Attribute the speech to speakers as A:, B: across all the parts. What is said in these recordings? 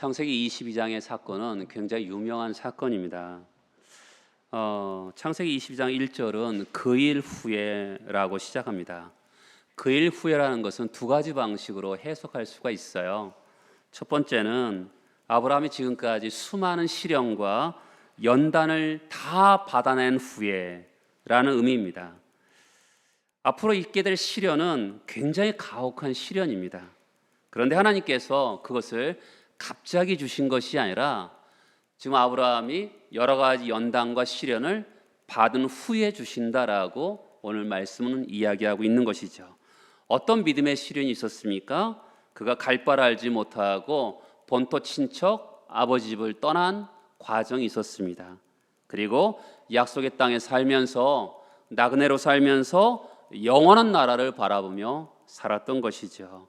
A: 창세기 22장의 사건은 굉장히 유명한 사건입니다. 창세기 22장 1절은 그 일 후에라고 시작합니다. 그 일 후에라는 것은 두 가지 방식으로 해석할 수가 있어요. 첫 번째는 아브라함이 지금까지 수많은 시련과 연단을 다 받아낸 후에라는 의미입니다. 앞으로 있게 될 시련은 굉장히 가혹한 시련입니다. 그런데 하나님께서 그것을 갑자기 주신 것이 아니라 지금 아브라함이 여러 가지 연단과 시련을 받은 후에 주신다라고 오늘 말씀은 이야기하고 있는 것이죠. 어떤 믿음의 시련이 있었습니까? 그가 갈 바를 알지 못하고 본토 친척 아버지 집을 떠난 과정이 있었습니다. 그리고 약속의 땅에 살면서 나그네로 살면서 영원한 나라를 바라보며 살았던 것이죠.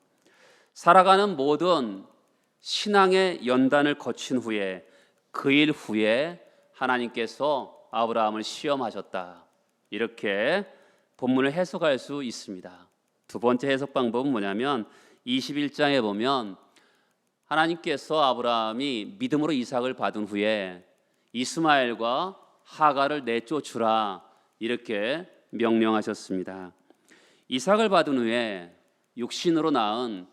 A: 살아가는 모든 신앙의 연단을 거친 후에 그 일 후에 하나님께서 아브라함을 시험하셨다. 이렇게 본문을 해석할 수 있습니다. 두 번째 해석 방법은 뭐냐면 21장에 보면 하나님께서 아브라함이 믿음으로 이삭을 받은 후에 이스마엘과 하갈을 내쫓으라 이렇게 명령하셨습니다. 이삭을 받은 후에 육신으로 낳은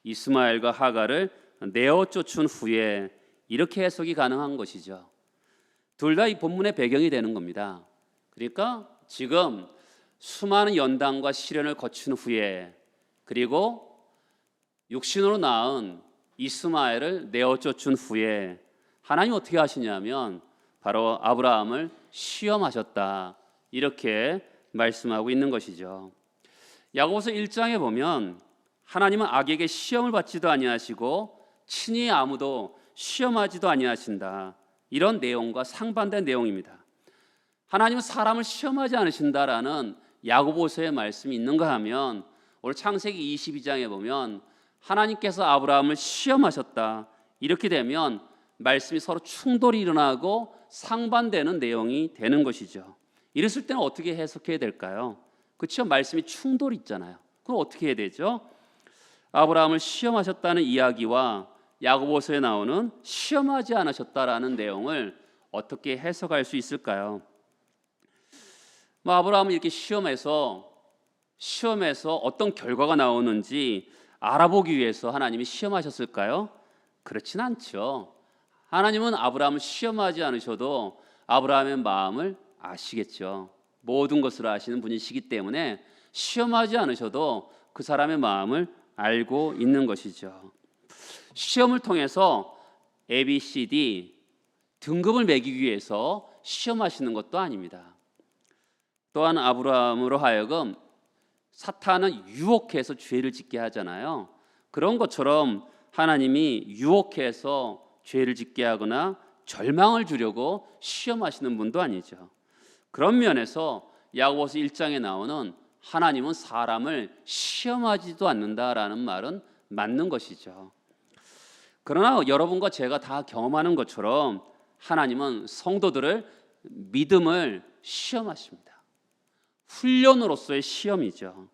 A: 이스마엘과 하갈을 내어 쫓은 후에 이렇게 해석이 가능한 것이죠. 둘 다 이 본문의 배경이 되는 겁니다. 그러니까 지금 수많은 연단과 시련을 거친 후에 그리고 육신으로 낳은 이스마엘을 내어 쫓은 후에 하나님 어떻게 하시냐면 바로 아브라함을 시험하셨다 이렇게 말씀하고 있는 것이죠. 야고보서 1장에 보면 하나님은 악에게 시험을 받지도 아니하시고 친히 아무도 시험하지도 아니하신다. 이런 내용과 상반된 내용입니다. 하나님은 사람을 시험하지 않으신다라는 야고보서의 말씀이 있는가 하면 오늘 창세기 22장에 보면 하나님께서 아브라함을 시험하셨다. 이렇게 되면 말씀이 서로 충돌이 일어나고 상반되는 내용이 되는 것이죠. 이랬을 때는 어떻게 해석해야 될까요? 그렇죠? 말씀이 충돌이 있잖아요. 그럼 어떻게 해야 되죠? 아브라함을 시험하셨다는 이야기와 야고보서에 나오는 시험하지 않으셨다라는 내용을 어떻게 해석할 수 있을까요? 아브라함을 이렇게 시험해서 어떤 결과가 나오는지 알아보기 위해서 하나님이 시험하셨을까요? 그렇진 않죠. 하나님은 아브라함을 시험하지 않으셔도 아브라함의 마음을 아시겠죠. 모든 것을 아시는 분이시기 때문에 시험하지 않으셔도 그 사람의 마음을 알고 있는 것이죠. 시험을 통해서 ABCD 등급을 매기기 위해서 시험하시는 것도 아닙니다. 또한 아브라함으로 하여금 사탄은 유혹해서 죄를 짓게 하잖아요. 그런 것처럼 하나님이 유혹해서 죄를 짓게 하거나 절망을 주려고 시험하시는 분도 아니죠. 그런 면에서 야고보서 1장에 나오는 하나님은 사람을 시험하지도 않는다라는 말은 맞는 것이죠. 그러나 여러분과 제가 다 경험하는 것처럼 하나님은 성도들을 믿음을 시험하십니다. 훈련으로서의 시험이죠.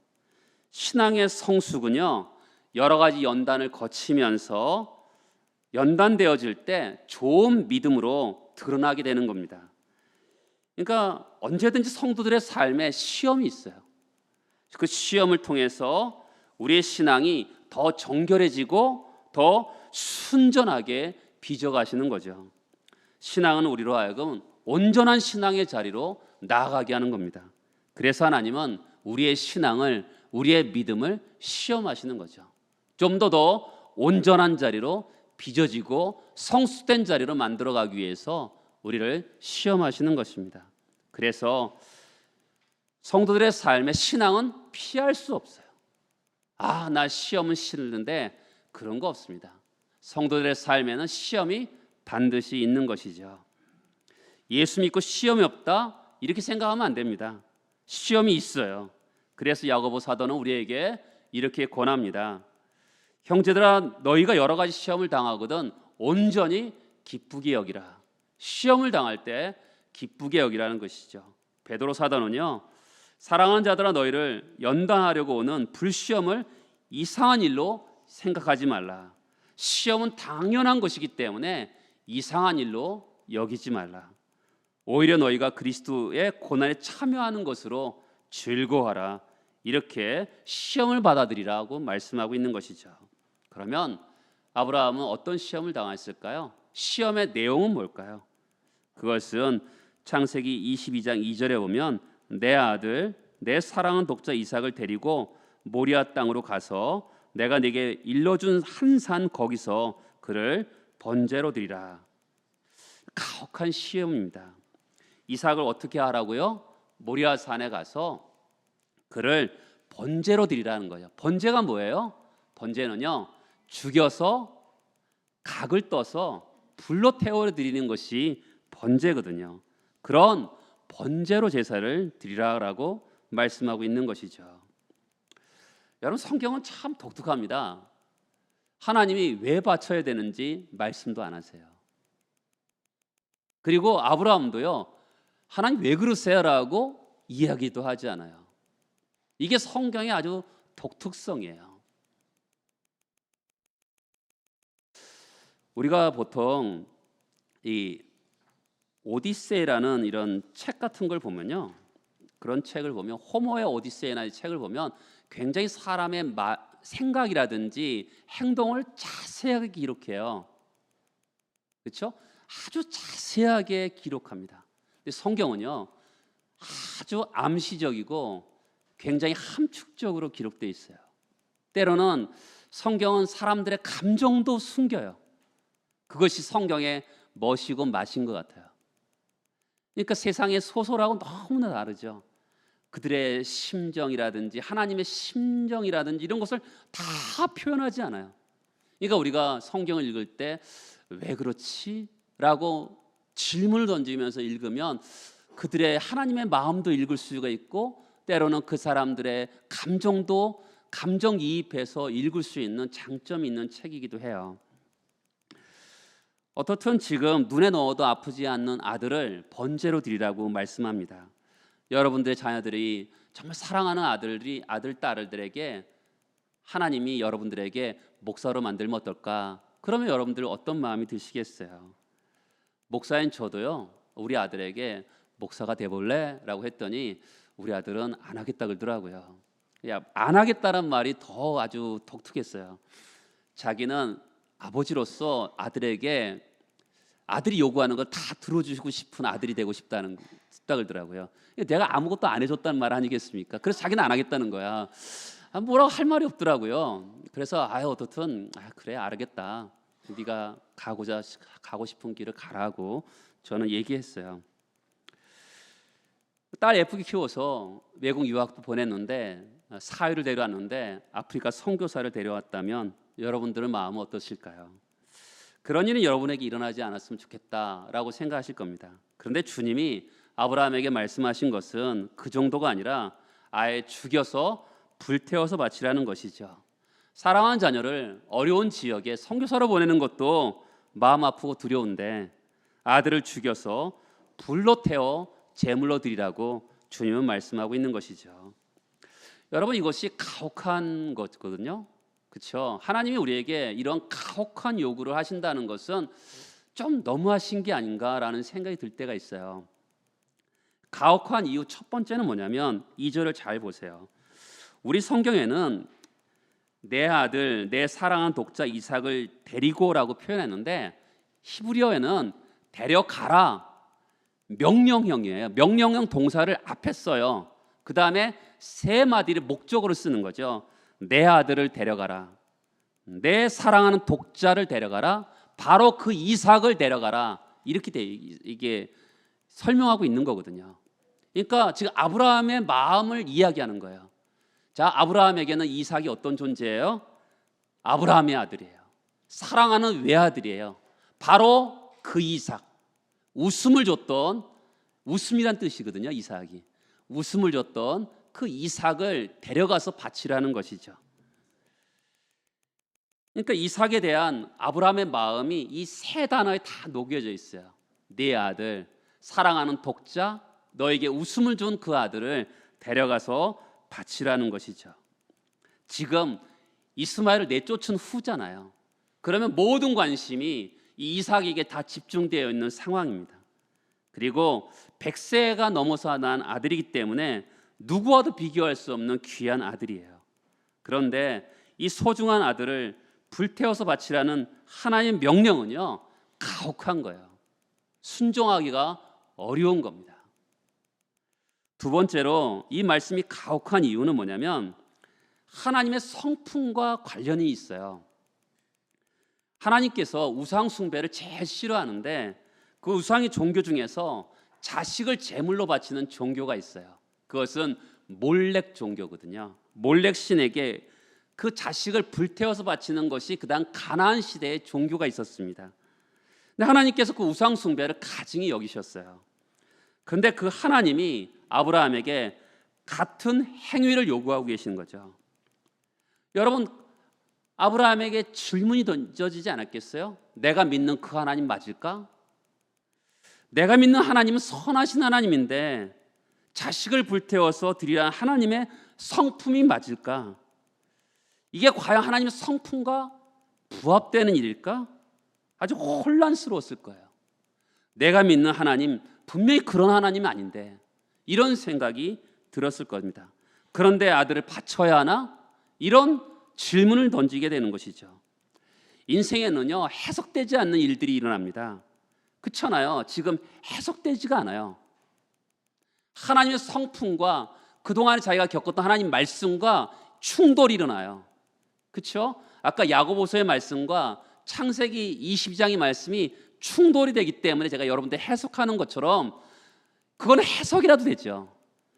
A: 신앙의 성숙은요, 여러 가지 연단을 거치면서 연단되어질 때 좋은 믿음으로 드러나게 되는 겁니다. 그러니까 언제든지 성도들의 삶에 시험이 있어요. 그 시험을 통해서 우리의 신앙이 더 정결해지고 더 순전하게 빚어가시는 거죠. 신앙은 우리로 하여금 온전한 신앙의 자리로 나아가게 하는 겁니다. 그래서 하나님은 우리의 신앙을, 우리의 믿음을 시험하시는 거죠. 좀 더 온전한 자리로 빚어지고 성숙된 자리로 만들어가기 위해서 우리를 시험하시는 것입니다. 그래서 성도들의 삶의 신앙은 피할 수 없어요. 나 시험은 싫은데 그런 거 없습니다. 성도들의 삶에는 시험이 반드시 있는 것이죠. 예수 믿고 시험이 없다 이렇게 생각하면 안 됩니다. 시험이 있어요. 그래서 야고보 사도는 우리에게 이렇게 권합니다. 형제들아 너희가 여러 가지 시험을 당하거든 온전히 기쁘게 여기라. 시험을 당할 때 기쁘게 여기라는 것이죠. 베드로 사도는요, 사랑하는 자들아 너희를 연단하려고 오는 불시험을 이상한 일로 생각하지 말라. 시험은 당연한 것이기 때문에 이상한 일로 여기지 말라. 오히려 너희가 그리스도의 고난에 참여하는 것으로 즐거워하라. 이렇게 시험을 받아들이라고 말씀하고 있는 것이죠. 그러면 아브라함은 어떤 시험을 당했을까요? 시험의 내용은 뭘까요? 그것은 창세기 22장 2절에 보면 내 아들 내 사랑하는 독자 이삭을 데리고 모리아 땅으로 가서 내가 네게 일러준 한 산 거기서 그를 번제로 드리라. 가혹한 시험입니다. 이삭을 어떻게 하라고요? 모리아 산에 가서 그를 번제로 드리라는 거예요. 번제가 뭐예요? 번제는요, 죽여서 각을 떠서 불로 태워 드리는 것이 번제거든요. 그런 번제로 제사를 드리라라고 말씀하고 있는 것이죠. 여러분, 성경은 참 독특합니다. 하나님이 왜 바쳐야 되는지 말씀도 안 하세요. 그리고 아브라함도요, 하나님 왜 그러세요라고 이야기도 하지 않아요. 이게 성경의 아주 독특성이에요. 우리가 보통 이 오디세이라는 이런 책 같은 걸 보면요, 그런 책을 보면 호모의 오디세이나 이 책을 보면 굉장히 사람의 생각이라든지 행동을 자세하게 기록해요. 그렇죠? 아주 자세하게 기록합니다. 근데 성경은요, 아주 암시적이고 굉장히 함축적으로 기록되어 있어요. 때로는 성경은 사람들의 감정도 숨겨요. 그것이 성경의 멋이고 맛인 것 같아요. 그러니까 세상의 소설하고 너무나 다르죠. 그들의 심정이라든지 하나님의 심정이라든지 이런 것을 다 표현하지 않아요. 그러니까 우리가 성경을 읽을 때 왜 그렇지? 라고 질문을 던지면서 읽으면 그들의 하나님의 마음도 읽을 수가 있고 때로는 그 사람들의 감정도 감정이입해서 읽을 수 있는 장점이 있는 책이기도 해요. 어떻든 지금 눈에 넣어도 아프지 않는 아들을 번제로 드리라고 말씀합니다. 여러분들의 자녀들이 정말 사랑하는 아들, 딸들에게 하나님이 여러분들에게 목사로 만들면 어떨까? 그러면 여러분들 어떤 마음이 드시겠어요? 목사인 저도요, 우리 아들에게 목사가 돼볼래? 라고 했더니 우리 아들은 안 하겠다 그러더라고요. 안 하겠다는 말이 더 아주 독특했어요. 자기는 아버지로서 아들에게 아들이 요구하는 걸 다 들어주고 싶은 아들이 되고 싶다 그러더라고요. 내가 아무것도 안 해줬다는 말 아니겠습니까? 그래서 자기는 안 하겠다는 거야. 뭐라고 할 말이 없더라고요. 그래서 어떻든 그래 알겠다. 네가 가고 싶은 길을 가라고 저는 얘기했어요. 딸 예쁘게 키워서 외국 유학도 보냈는데 사위를 데려왔는데 아프리카 선교사를 데려왔다면 여러분들의 마음은 어떠실까요? 그런 일은 여러분에게 일어나지 않았으면 좋겠다라고 생각하실 겁니다. 그런데 주님이 아브라함에게 말씀하신 것은 그 정도가 아니라 아예 죽여서 불태워서 바치라는 것이죠. 사랑하는 자녀를 어려운 지역에 선교사로 보내는 것도 마음 아프고 두려운데 아들을 죽여서 불로 태워 제물로 드리라고 주님은 말씀하고 있는 것이죠. 여러분, 이것이 가혹한 것거든요. 그렇죠? 하나님이 우리에게 이런 가혹한 요구를 하신다는 것은 좀 너무하신 게 아닌가라는 생각이 들 때가 있어요. 가혹한 이유 첫 번째는 뭐냐면 2절을 잘 보세요. 우리 성경에는 내 아들, 내 사랑하는 독자 이삭을 데리고라고 표현했는데 히브리어에는 데려가라 명령형이에요. 명령형 동사를 앞에 써요. 그 다음에 세 마디를 목적으로 쓰는 거죠. 내 아들을 데려가라, 내 사랑하는 독자를 데려가라, 바로 그 이삭을 데려가라, 이렇게 이게 설명하고 있는 거거든요. 그러니까 지금 아브라함의 마음을 이야기하는 거예요. 자, 아브라함에게는 이삭이 어떤 존재예요? 아브라함의 아들이에요. 사랑하는 외아들이에요. 바로 그 이삭, 웃음을 줬던, 웃음이란 뜻이거든요. 이삭이 웃음을 줬던 그 이삭을 데려가서 바치라는 것이죠. 그러니까 이삭에 대한 아브라함의 마음이 이 세 단어에 다 녹여져 있어요. 네 아들, 사랑하는 독자, 너에게 웃음을 준 그 아들을 데려가서 바치라는 것이죠. 지금 이스마엘을 내쫓은 후잖아요. 그러면 모든 관심이 이 이삭에게 다 집중되어 있는 상황입니다. 그리고 100세가 넘어서 난 아들이기 때문에 누구와도 비교할 수 없는 귀한 아들이에요. 그런데 이 소중한 아들을 불태워서 바치라는 하나님의 명령은요, 가혹한 거예요. 순종하기가 어려운 겁니다. 두 번째로 이 말씀이 가혹한 이유는 뭐냐면 하나님의 성품과 관련이 있어요. 하나님께서 우상 숭배를 제일 싫어하는데 그 우상의 종교 중에서 자식을 제물로 바치는 종교가 있어요. 그것은 몰렉 종교거든요. 몰렉 신에게 그 자식을 불태워서 바치는 것이 그 당시 가나안 시대의 종교가 있었습니다. 근데 하나님께서 그 우상 숭배를 가증히 여기셨어요. 그런데 그 하나님이 아브라함에게 같은 행위를 요구하고 계시는 거죠. 여러분, 아브라함에게 질문이 던져지지 않았겠어요? 내가 믿는 그 하나님 맞을까? 내가 믿는 하나님은 선하신 하나님인데 자식을 불태워서 드리라는 하나님의 성품이 맞을까? 이게 과연 하나님의 성품과 부합되는 일일까? 아주 혼란스러웠을 거예요. 내가 믿는 하나님 분명히 그런 하나님은 아닌데 이런 생각이 들었을 겁니다. 그런데 아들을 바쳐야 하나? 이런 질문을 던지게 되는 것이죠. 인생에는요, 해석되지 않는 일들이 일어납니다. 그렇잖아요. 지금 해석되지가 않아요. 하나님의 성품과 그동안에 자기가 겪었던 하나님 말씀과 충돌이 일어나요. 그렇죠? 아까 야고보서의 말씀과 창세기 22장의 말씀이 충돌이 되기 때문에 제가 여러분들 해석하는 것처럼 그건 해석이라도 되죠.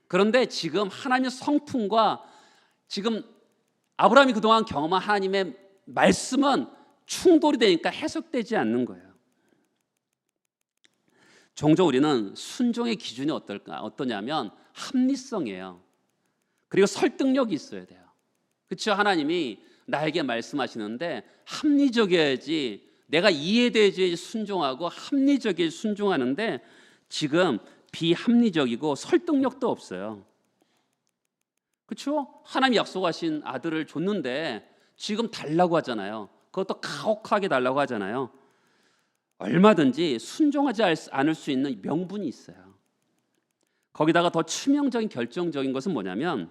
A: 그런데 지금 하나님의 성품과 지금 아브라함이 그동안 경험한 하나님의 말씀은 충돌이 되니까 해석되지 않는 거예요. 종종 우리는 순종의 기준이 어떠냐면 합리성이에요. 그리고 설득력이 있어야 돼요. 그렇죠? 하나님이 나에게 말씀하시는데 합리적이어야지, 내가 이해되어야지 순종하고 합리적이어야 순종하는데 지금 비합리적이고 설득력도 없어요. 그렇죠? 하나님이 약속하신 아들을 줬는데 지금 달라고 하잖아요. 그것도 가혹하게 달라고 하잖아요. 얼마든지 순종하지 않을 수 있는 명분이 있어요. 거기다가 더 치명적인 결정적인 것은 뭐냐면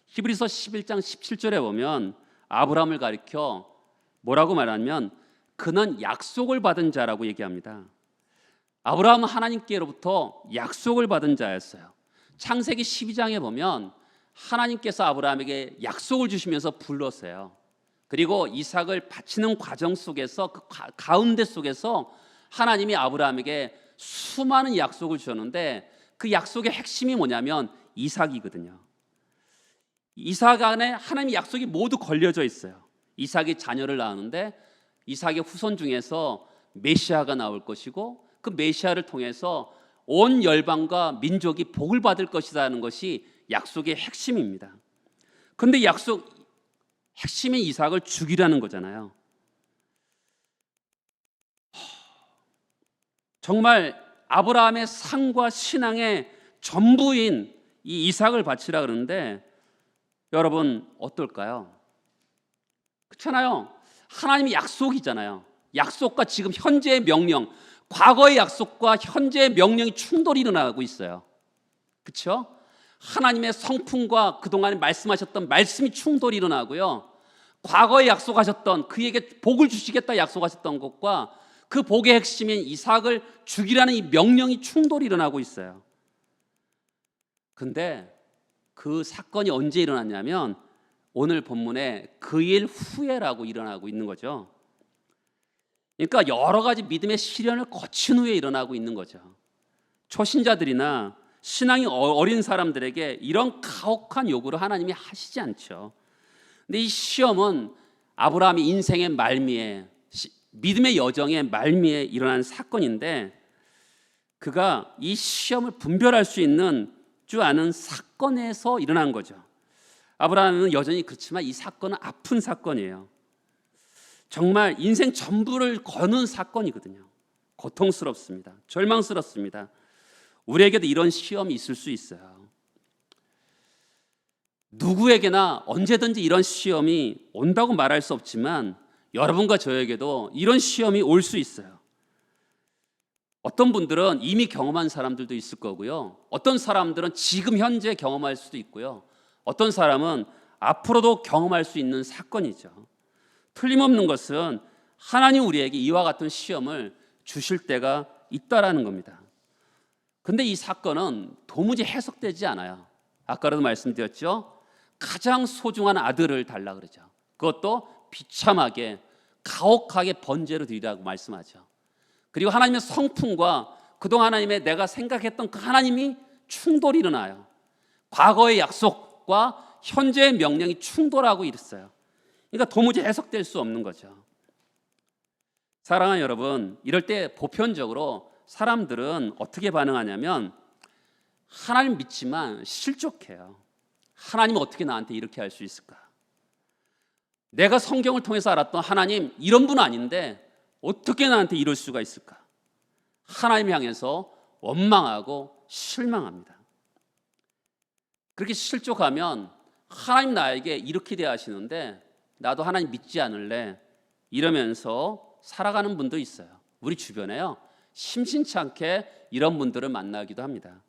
A: 히브리서 11장 17절에 보면 아브라함을 가리켜 뭐라고 말하면 그는 약속을 받은 자라고 얘기합니다. 아브라함은 하나님께로부터 약속을 받은 자였어요. 창세기 12장에 보면 하나님께서 아브라함에게 약속을 주시면서 불렀어요. 그리고 이삭을 바치는 과정 속에서 그 가운데 속에서 하나님이 아브라함에게 수많은 약속을 주셨는데 그 약속의 핵심이 뭐냐면 이삭이거든요. 이삭 안에 하나님의 약속이 모두 걸려져 있어요. 이삭이 자녀를 낳았는데 이삭의 후손 중에서 메시아가 나올 것이고 그 메시아를 통해서 온 열방과 민족이 복을 받을 것이라는 것이 약속의 핵심입니다. 그런데 약속 핵심인 이삭을 죽이라는 거잖아요. 정말 아브라함의 삶과 신앙의 전부인 이 이삭을 바치라 그러는데 여러분 어떨까요? 그렇잖아요. 하나님의 약속이잖아요. 약속과 지금 현재의 명령, 과거의 약속과 현재의 명령이 충돌이 일어나고 있어요. 그렇죠? 하나님의 성품과 그동안 말씀하셨던 말씀이 충돌이 일어나고요. 과거에 약속하셨던 그에게 복을 주시겠다 약속하셨던 것과 그 복의 핵심인 이삭을 죽이라는 이 명령이 충돌이 일어나고 있어요. 그런데 그 사건이 언제 일어났냐면 오늘 본문에 그 일 후에라고 일어나고 있는 거죠. 그러니까 여러 가지 믿음의 시련을 거친 후에 일어나고 있는 거죠. 초신자들이나 신앙이 어린 사람들에게 이런 가혹한 요구를 하나님이 하시지 않죠. 근데 이 시험은 아브라함의 인생의 말미에, 믿음의 여정의 말미에 일어난 사건인데 그가 이 시험을 분별할 수 있는 줄 아는 사건에서 일어난 거죠. 아브라함은 여전히 그렇지만 이 사건은 아픈 사건이에요. 정말 인생 전부를 거는 사건이거든요. 고통스럽습니다. 절망스럽습니다. 우리에게도 이런 시험이 있을 수 있어요. 누구에게나 언제든지 이런 시험이 온다고 말할 수 없지만 여러분과 저에게도 이런 시험이 올 수 있어요. 어떤 분들은 이미 경험한 사람들도 있을 거고요. 어떤 사람들은 지금 현재 경험할 수도 있고요. 어떤 사람은 앞으로도 경험할 수 있는 사건이죠. 틀림없는 것은 하나님 우리에게 이와 같은 시험을 주실 때가 있다라는 겁니다. 근데 이 사건은 도무지 해석되지 않아요. 아까도 말씀드렸죠. 가장 소중한 아들을 달라 그러죠. 그것도 비참하게 가혹하게 번제로 드리라고 말씀하죠. 그리고 하나님의 성품과 그동안 하나님의 내가 생각했던 그 하나님이 충돌이 일어나요. 과거의 약속과 현재의 명령이 충돌하고 있어요. 그러니까 도무지 해석될 수 없는 거죠. 사랑하는 여러분, 이럴 때 보편적으로 사람들은 어떻게 반응하냐면 하나님 믿지만 실족해요. 하나님 어떻게 나한테 이렇게 할 수 있을까? 내가 성경을 통해서 알았던 하나님 이런 분 아닌데 어떻게 나한테 이럴 수가 있을까? 하나님 향해서 원망하고 실망합니다. 그렇게 실족하면 하나님 나에게 이렇게 대하시는데 나도 하나님 믿지 않을래 이러면서 살아가는 분도 있어요. 우리 주변에요. 심심치 않게 이런 분들을 만나기도 합니다.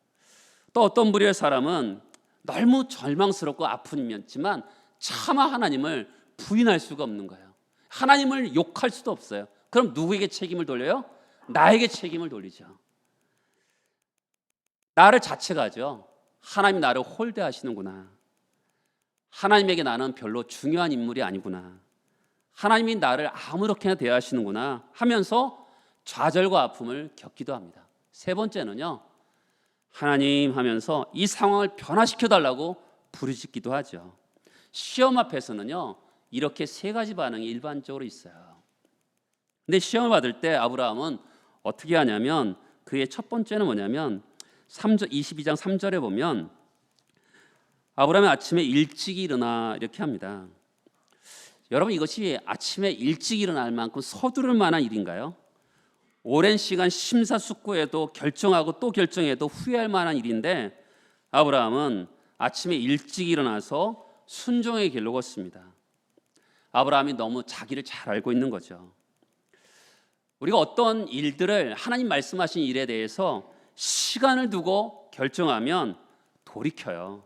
A: 또 어떤 부류의 사람은 너무 절망스럽고 아픈 일이었지만 차마 하나님을 부인할 수가 없는 거예요. 하나님을 욕할 수도 없어요. 그럼 누구에게 책임을 돌려요? 나에게 책임을 돌리죠. 나를 자책하죠. 하나님 나를 홀대하시는구나. 하나님에게 나는 별로 중요한 인물이 아니구나. 하나님이 나를 아무렇게나 대하시는구나 하면서 좌절과 아픔을 겪기도 합니다. 세 번째는요. 하나님 하면서 이 상황을 변화시켜 달라고 부르짖기도 하죠. 시험 앞에서는요. 이렇게 세 가지 반응이 일반적으로 있어요. 근데 시험을 받을 때 아브라함은 어떻게 하냐면 그의 첫 번째는 뭐냐면 22장 3절에 보면 아브라함이 아침에 일찍 일어나 이렇게 합니다. 여러분 이것이 아침에 일찍 일어날 만큼 서두를 만한 일인가요? 오랜 시간 심사숙고해도 결정하고 또 결정해도 후회할 만한 일인데 아브라함은 아침에 일찍 일어나서 순종의 길로 걷습니다. 아브라함이 너무 자기를 잘 알고 있는 거죠. 우리가 어떤 일들을 하나님 말씀하신 일에 대해서 시간을 두고 결정하면 돌이켜요.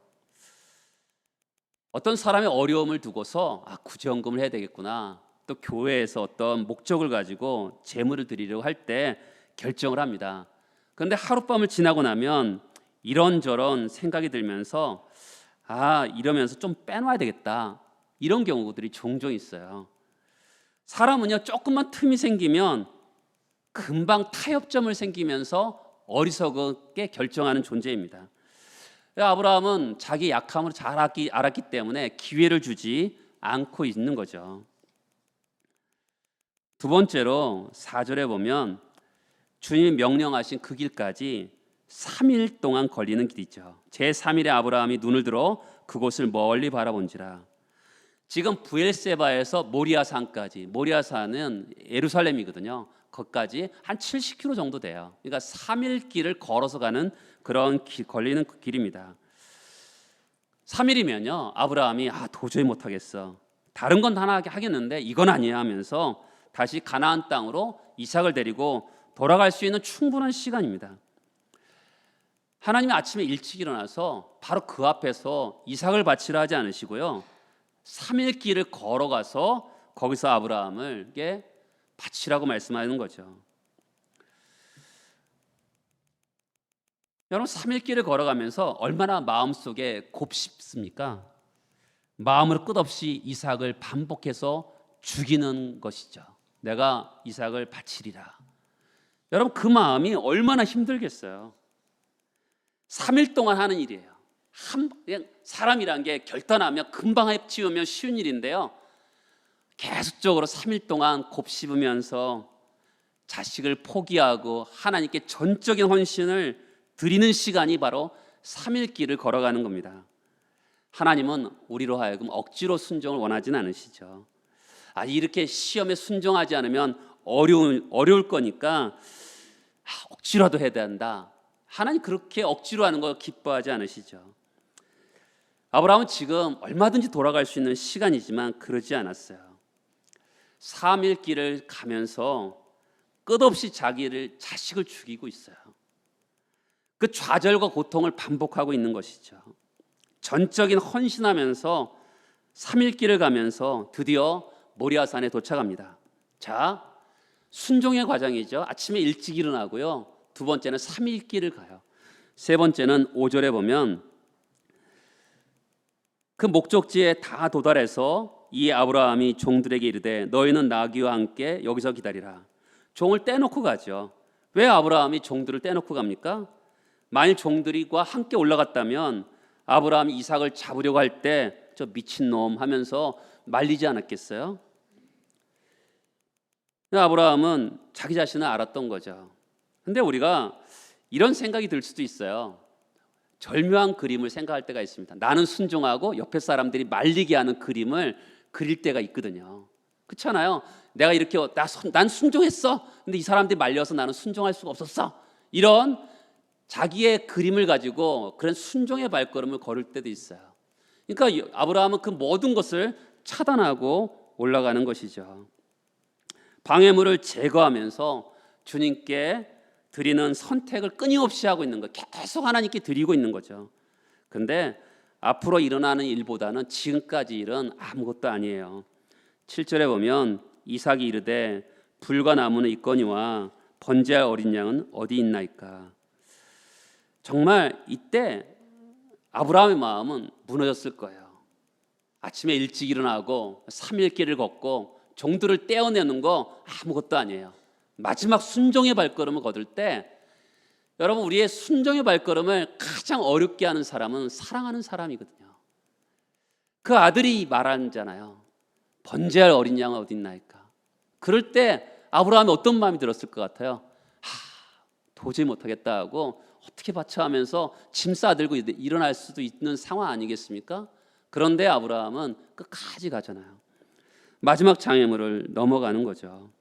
A: 어떤 사람의 어려움을 두고서 구제헌금을 해야 되겠구나. 또 교회에서 어떤 목적을 가지고 제물을 드리려고 할 때 결정을 합니다. 그런데 하룻밤을 지나고 나면 이런저런 생각이 들면서 이러면서 좀 빼놔야 되겠다. 이런 경우들이 종종 있어요. 사람은요 조금만 틈이 생기면 금방 타협점을 생기면서 어리석게 결정하는 존재입니다. 아브라함은 자기 약함을 잘 알았기 때문에 기회를 주지 않고 있는 거죠. 두 번째로 4절에 보면 주님이 명령하신 그 길까지 3일 동안 걸리는 길이죠. 제3일에 아브라함이 눈을 들어 그곳을 멀리 바라본지라. 지금 브엘세바에서 모리아산까지, 모리아산은 예루살렘이거든요. 거기까지 한 70km 정도 돼요. 그러니까 3일 길을 걸어서 가는 그런 걸리는 길입니다. 3일이면요 아브라함이 도저히 못하겠어. 다른 건 다 하겠는데 이건 아니야 하면서 다시 가나안 땅으로 이삭을 데리고 돌아갈 수 있는 충분한 시간입니다. 하나님이 아침에 일찍 일어나서 바로 그 앞에서 이삭을 바치라 하지 않으시고요 3일 길을 걸어가서 거기서 아브라함을게 바치라고 말씀하는 거죠. 여러분 3일 길을 걸어가면서 얼마나 마음속에 곱씹습니까? 마음으로 끝없이 이삭을 반복해서 죽이는 것이죠. 내가 이삭을 바치리라. 여러분 그 마음이 얼마나 힘들겠어요. 3일 동안 하는 일이에요. 그냥 사람이란 게 결단하면 금방 해치우면 쉬운 일인데요. 계속적으로 3일 동안 곱씹으면서 자식을 포기하고 하나님께 전적인 헌신을 드리는 시간이 바로 3일 길을 걸어가는 겁니다. 하나님은 우리로 하여금 억지로 순종을 원하지는 않으시죠. 이렇게 시험에 순종하지 않으면 어려울 거니까 억지로라도 해야 된다. 하나님 그렇게 억지로 하는 거 기뻐하지 않으시죠. 아브라함은 지금 얼마든지 돌아갈 수 있는 시간이지만 그러지 않았어요. 3일 길을 가면서 끝없이 자식을 죽이고 있어요. 그 좌절과 고통을 반복하고 있는 것이죠. 전적인 헌신하면서 3일 길을 가면서 드디어 모리아산에 도착합니다. 자, 순종의 과정이죠. 아침에 일찍 일어나고요. 두 번째는 3일 길을 가요. 세 번째는 5절에 보면 그 목적지에 다 도달해서 이 아브라함이 종들에게 이르되 너희는 나귀와 함께 여기서 기다리라. 종을 떼놓고 가죠. 왜 아브라함이 종들을 떼놓고 갑니까? 만일 종들과 함께 올라갔다면 아브라함이 이삭을 잡으려고 할 때 저 미친놈 하면서 말리지 않았겠어요? 아브라함은 자기 자신을 알았던 거죠. 근데 우리가 이런 생각이 들 수도 있어요. 절묘한 그림을 생각할 때가 있습니다. 나는 순종하고 옆에 사람들이 말리게 하는 그림을 그릴 때가 있거든요. 그렇잖아요. 내가 이렇게 난 순종했어. 근데 이 사람들이 말려서 나는 순종할 수가 없었어. 이런 자기의 그림을 가지고 그런 순종의 발걸음을 걸을 때도 있어요. 그러니까 아브라함은 그 모든 것을 차단하고 올라가는 것이죠. 방해물을 제거하면서 주님께 드리는 선택을 끊임없이 하고 있는 거, 계속 하나님께 드리고 있는 거죠. 그런데 앞으로 일어나는 일보다는 지금까지 일은 아무것도 아니에요. 7절에 보면 이삭이 이르되 불과 나무는 있거니와 번제할 어린 양은 어디 있나이까. 정말 이때 아브라함의 마음은 무너졌을 거예요. 아침에 일찍 일어나고 3일 길을 걷고 종들을 떼어내는 거 아무것도 아니에요. 마지막 순종의 발걸음을 거둘 때 여러분, 우리의 순종의 발걸음을 가장 어렵게 하는 사람은 사랑하는 사람이거든요. 그 아들이 말하잖아요. 번제할 어린 양은 어디 있나이까. 그럴 때 아브라함이 어떤 마음이 들었을 것 같아요? 도저히 못하겠다 하고 어떻게 바쳐 하면서 짐 싸들고 일어날 수도 있는 상황 아니겠습니까? 그런데 아브라함은 끝까지 가잖아요. 마지막 장애물을 넘어가는 거죠.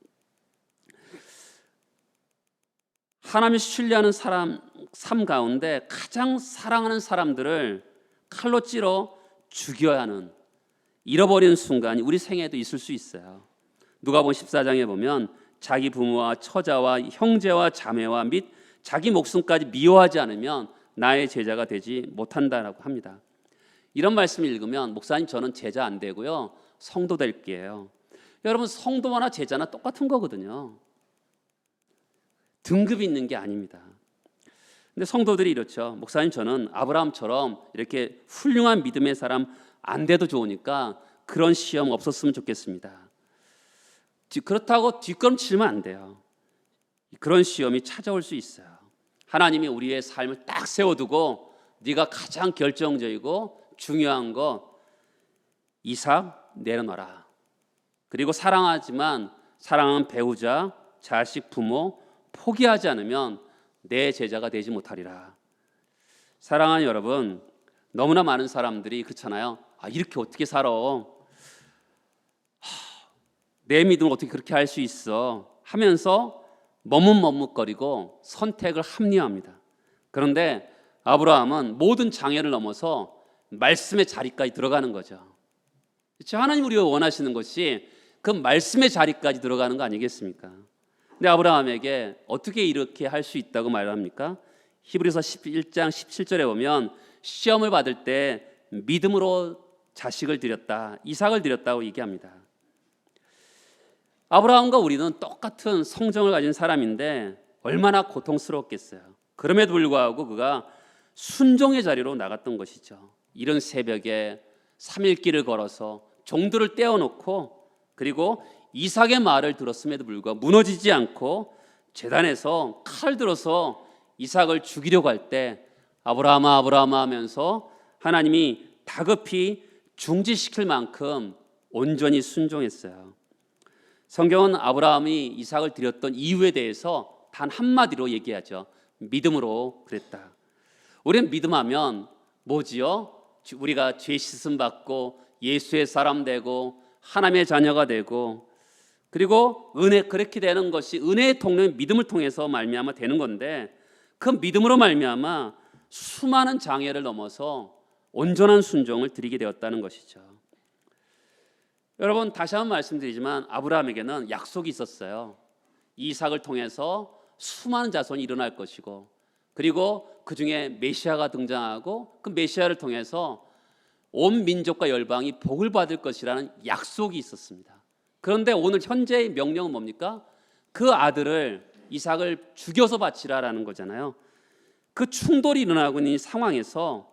A: 하나님을 신뢰하는 사람 삶 가운데 가장 사랑하는 사람들을 칼로 찔러 죽여야 하는, 잃어버리는 순간이 우리 생애에도 있을 수 있어요. 누가복음 14장에 보면 자기 부모와 처자와 형제와 자매와 및 자기 목숨까지 미워하지 않으면 나의 제자가 되지 못한다라고 합니다. 이런 말씀을 읽으면 목사님 저는 제자 안 되고요, 성도 될게요. 여러분, 성도나 제자나 똑같은 거거든요. 등급이 있는 게 아닙니다. 근데 성도들이 이렇죠. 목사님 저는 아브라함처럼 이렇게 훌륭한 믿음의 사람 안 돼도 좋으니까 그런 시험 없었으면 좋겠습니다. 그렇다고 뒷걸음치면 안 돼요. 그런 시험이 찾아올 수 있어요. 하나님이 우리의 삶을 딱 세워두고 네가 가장 결정적이고 중요한 거 이삭 내려놔라. 그리고 사랑하지만 사랑하는 배우자, 자식, 부모 포기하지 않으면 내 제자가 되지 못하리라. 사랑하는 여러분, 너무나 많은 사람들이 그렇잖아요. 이렇게 어떻게 살아? 내 믿음을 어떻게 그렇게 할 수 있어? 하면서 머뭇머뭇거리고 선택을 합리화합니다. 그런데 아브라함은 모든 장애를 넘어서 말씀의 자리까지 들어가는 거죠. 그렇죠? 하나님 우리가 원하시는 것이 그 말씀의 자리까지 들어가는 거 아니겠습니까? 근데 아브라함에게 어떻게 이렇게 할 수 있다고 말합니까? 히브리서 11장 17절에 보면 시험을 받을 때 믿음으로 자식을 드렸다, 이삭을 드렸다고 얘기합니다. 아브라함과 우리는 똑같은 성정을 가진 사람인데 얼마나 고통스러웠겠어요. 그럼에도 불구하고 그가 순종의 자리로 나갔던 것이죠. 이른 새벽에 3일 길을 걸어서 종들을 떼어놓고 그리고 이삭의 말을 들었음에도 불구하고 무너지지 않고 제단에서 칼을 들어서 이삭을 죽이려고 할 때 아브라함아 아브라함아 하면서 하나님이 다급히 중지시킬 만큼 온전히 순종했어요. 성경은 아브라함이 이삭을 드렸던 이유에 대해서 단 한마디로 얘기하죠. 믿음으로 그랬다. 우리는 믿음하면 뭐지요? 우리가 죄 씻음 받고 예수의 사람 되고 하나님의 자녀가 되고 그리고 그렇게 되는 것이 은혜의 통로인 믿음을 통해서 말미암아 되는 건데 그 믿음으로 말미암아 수많은 장애를 넘어서 온전한 순종을 드리게 되었다는 것이죠. 여러분 다시 한번 말씀드리지만 아브라함에게는 약속이 있었어요. 이삭을 통해서 수많은 자손이 일어날 것이고, 그리고 그 중에 메시아가 등장하고 그 메시아를 통해서 온 민족과 열방이 복을 받을 것이라는 약속이 있었습니다. 그런데 오늘 현재의 명령은 뭡니까? 그 아들을 이삭을 죽여서 바치라라는 거잖아요. 그 충돌이 일어나고 있는 이 상황에서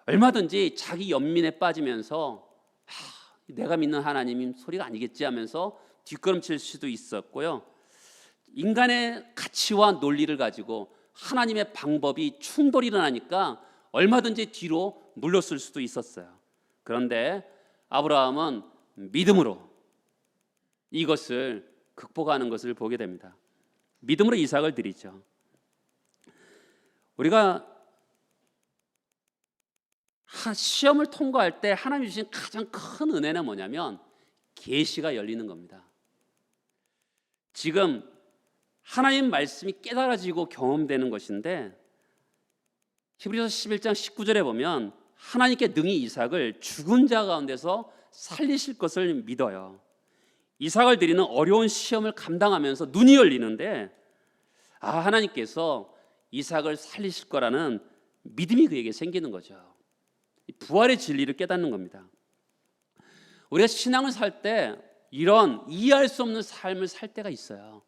A: 얼마든지 자기 연민에 빠지면서 내가 믿는 하나님이 소리가 아니겠지 하면서 뒷걸음칠 수도 있었고요. 인간의 가치와 논리를 가지고 하나님의 방법이 충돌이 일어나니까 얼마든지 뒤로 물렀을 수도 있었어요. 그런데 아브라함은 믿음으로 이것을 극복하는 것을 보게 됩니다. 믿음으로 이삭을 드리죠. 우리가 시험을 통과할 때 하나님 주신 가장 큰 은혜는 뭐냐면 계시가 열리는 겁니다. 지금 하나님 말씀이 깨달아지고 경험되는 것인데, 히브리서 11장 19절에 보면 하나님께 능히 이삭을 죽은 자 가운데서 살리실 것을 믿어요. 이삭을 드리는 어려운 시험을 감당하면서 눈이 열리는데, 하나님께서 이삭을 살리실 거라는 믿음이 그에게 생기는 거죠. 부활의 진리를 깨닫는 겁니다. 우리가 신앙을 살 때 이런 이해할 수 없는 삶을 살 때가 있어요.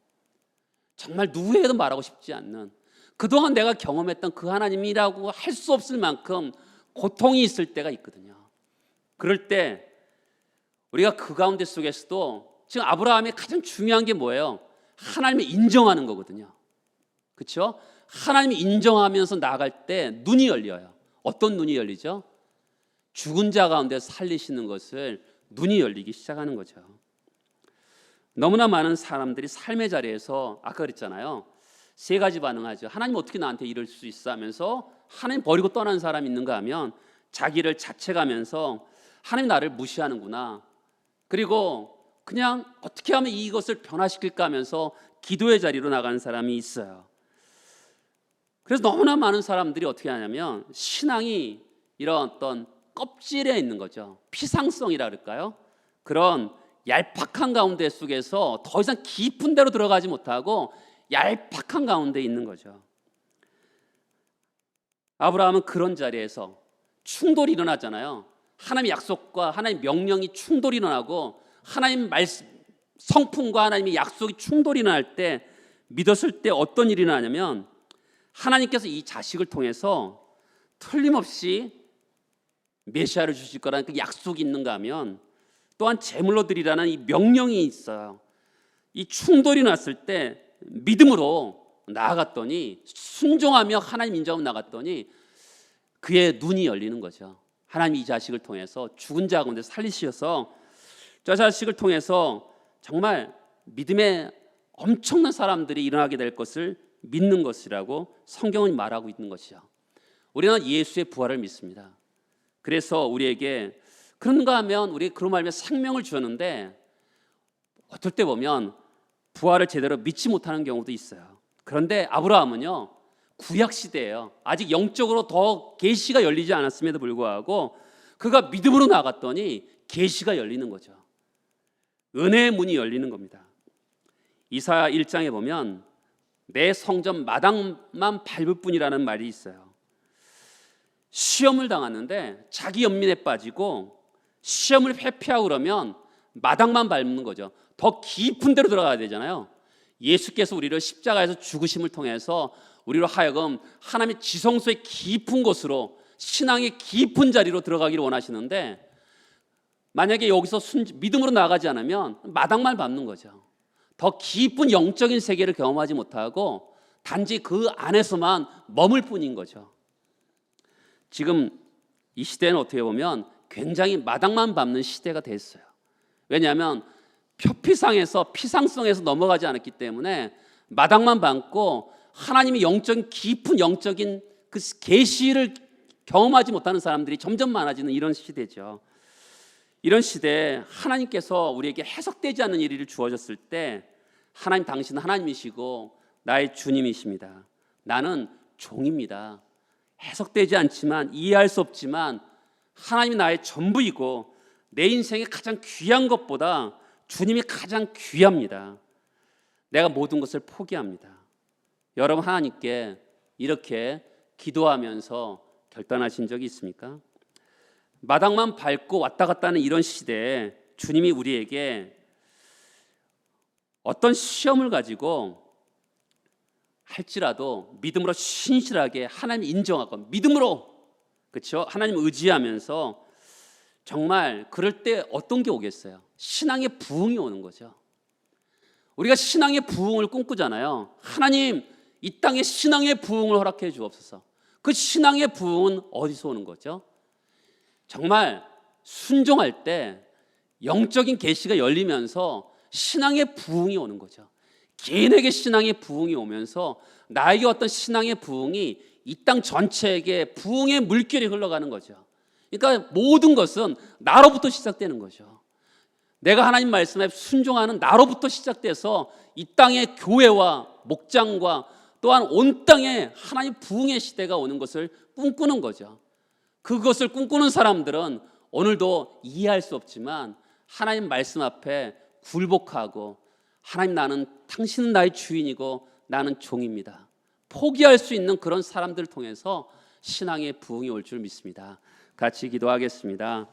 A: 정말 누구에게도 말하고 싶지 않는, 그동안 내가 경험했던 그 하나님이라고 할 수 없을 만큼 고통이 있을 때가 있거든요. 그럴 때 우리가 그 가운데 속에서도 지금 아브라함의 가장 중요한 게 뭐예요? 하나님을 인정하는 거거든요. 그렇죠? 하나님이 인정하면서 나아갈 때 눈이 열려요. 어떤 눈이 열리죠? 죽은 자 가운데 살리시는 것을 눈이 열리기 시작하는 거죠. 너무나 많은 사람들이 삶의 자리에서 아까 그랬잖아요. 세 가지 반응하죠. 하나님 어떻게 나한테 이럴 수 있어 하면서 하나님 버리고 떠난 사람이 있는가 하면 자기를 자책하면서 하나님 나를 무시하는구나, 그리고 그냥 어떻게 하면 이것을 변화시킬까 하면서 기도의 자리로 나가는 사람이 있어요. 그래서 너무나 많은 사람들이 어떻게 하냐면 신앙이 이런 어떤 껍질에 있는 거죠. 피상성이라 그럴까요? 그런 얄팍한 가운데 속에서 더 이상 깊은 데로 들어가지 못하고 얄팍한 가운데 있는 거죠. 아브라함은 그런 자리에서 충돌이 일어나잖아요. 하나님의 약속과 하나님의 명령이 충돌이 일어나고 하나님 말씀, 성품과 하나님의 약속이 충돌이 일어날 때 믿었을 때 어떤 일이 일어나냐면 하나님께서 이 자식을 통해서 틀림없이 메시아를 주실 거라는 그 약속이 있는가 하면 또한 제물로 드리라는 이 명령이 있어요. 이 충돌이 났을 때 믿음으로 나아갔더니, 순종하며 하나님 인정하며 나갔더니 그의 눈이 열리는 거죠. 하나님 이 자식을 통해서 죽은 자 가운데 살리셔서 저 자식을 통해서 정말 믿음의 엄청난 사람들이 일어나게 될 것을 믿는 것이라고 성경은 말하고 있는 것이죠. 우리는 예수의 부활을 믿습니다. 그래서 우리에게 그런가 하면 우리 그런 말이면 생명을 주었는데, 어떨 때 보면 부활을 제대로 믿지 못하는 경우도 있어요. 그런데 아브라함은요, 구약 시대예요. 아직 영적으로 더 계시가 열리지 않았음에도 불구하고 그가 믿음으로 나갔더니 계시가 열리는 거죠. 은혜의 문이 열리는 겁니다. 이사야 1장에 보면 내 성전 마당만 밟을 뿐이라는 말이 있어요. 시험을 당하는데 자기 연민에 빠지고 시험을 회피하고 그러면 마당만 밟는 거죠. 더 깊은 데로 들어가야 되잖아요. 예수께서 우리를 십자가에서 죽으심을 통해서 우리로 하여금 하나님의 지성소의 깊은 곳으로, 신앙의 깊은 자리로 들어가기를 원하시는데, 만약에 여기서 믿음으로 나가지 않으면 마당만 밟는 거죠. 더 깊은 영적인 세계를 경험하지 못하고 단지 그 안에서만 머물 뿐인 거죠. 지금 이 시대는 어떻게 보면 굉장히 마당만 밟는 시대가 됐어요. 왜냐하면 표피상에서, 피상성에서 넘어가지 않았기 때문에 마당만 밟고 하나님의 영적인 깊은 영적인 그 계시를 경험하지 못하는 사람들이 점점 많아지는 이런 시대죠. 이런 시대에 하나님께서 우리에게 해석되지 않는 일을 주어졌을 때, 하나님 당신은 하나님이시고 나의 주님이십니다. 나는 종입니다. 해석되지 않지만, 이해할 수 없지만 하나님이 나의 전부이고 내 인생에 가장 귀한 것보다 주님이 가장 귀합니다. 내가 모든 것을 포기합니다. 여러분 하나님께 이렇게 기도하면서 결단하신 적이 있습니까? 마당만 밟고 왔다 갔다 하는 이런 시대에 주님이 우리에게 어떤 시험을 가지고 할지라도 믿음으로 신실하게 하나님 인정하고 믿음으로, 그렇죠? 하나님 의지하면서 정말 그럴 때 어떤 게 오겠어요? 신앙의 부흥이 오는 거죠. 우리가 신앙의 부흥을 꿈꾸잖아요. 하나님, 이 땅에 신앙의 부흥을 허락해 주옵소서. 그 신앙의 부흥은 어디서 오는 거죠? 정말 순종할 때 영적인 계시가 열리면서 신앙의 부흥이 오는 거죠. 개인에게 신앙의 부흥이 오면서 나에게 어떤 신앙의 부흥이 이 땅 전체에게 부흥의 물결이 흘러가는 거죠. 그러니까 모든 것은 나로부터 시작되는 거죠. 내가 하나님 말씀에 순종하는 나로부터 시작돼서 이 땅의 교회와 목장과 또한 온 땅에 하나님 부흥의 시대가 오는 것을 꿈꾸는 거죠. 그것을 꿈꾸는 사람들은 오늘도 이해할 수 없지만 하나님 말씀 앞에 굴복하고, 하나님, 나는 당신은 나의 주인이고 나는 종입니다, 포기할 수 있는 그런 사람들을 통해서 신앙의 부흥이 올 줄 믿습니다. 같이 기도하겠습니다.